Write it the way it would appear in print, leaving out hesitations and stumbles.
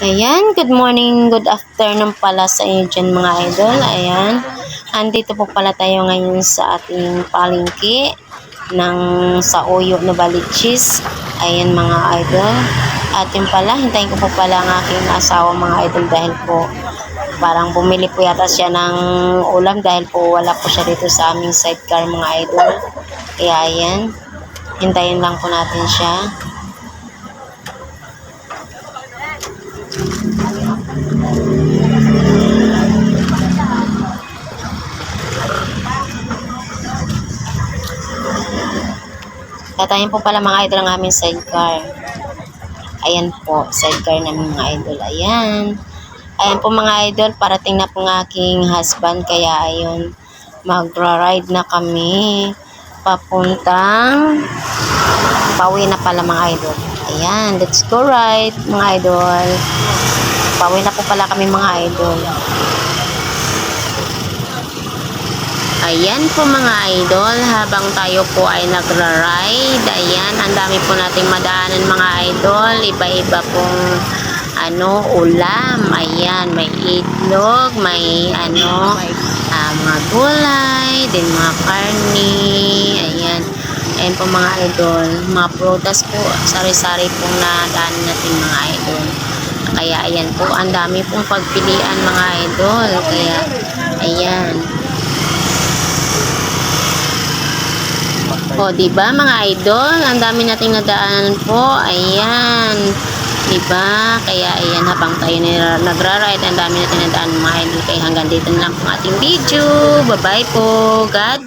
Ayan, good morning, good afternoon pala sa inyo dyan mga idol. Ayan, andito po pala tayo ngayon sa ating palengke ng sa Oyo Novaliches. Ayan mga idol. At yun pala, hintayin ko po pala ang aking asawa mga idol dahil po parang bumili po yata siya ng ulam dahil po wala po siya dito sa aming sidecar mga idol. Kaya ayan, hintayin lang po natin siya. Tatayin po pala mga idol ang aming sidecar. Ayan po, sidecar namin mga idol. Ayan. Ayan po mga idol, parating na po ng aking husband. Kaya ayun, magra-ride na kami. Papuntang pauwi na pala mga idol. Ayan, let's go ride mga idol. Pauwi na po pala kami mga idol. Ayan po mga idol, habang tayo po ay nagra-ride, ayan, ang dami po nating madaanan mga idol, iba-iba pong ulam, ayan, may itlog, may mga gulay, din mga karni, ayan, ayan po mga idol, mga prutas po, sari-sari pong nadaanan natin mga idol. Kaya ayan po, ang dami pong pagpilian mga idol, kaya ayan. O, diba mga idol? Ang dami nating nadaanan po. Ayan. Diba? Kaya ayan, habang tayo nagra-ride, ang dami nating nadaanan mga idol. Kaya hanggang dito na lang po ating video. Bye-bye po. God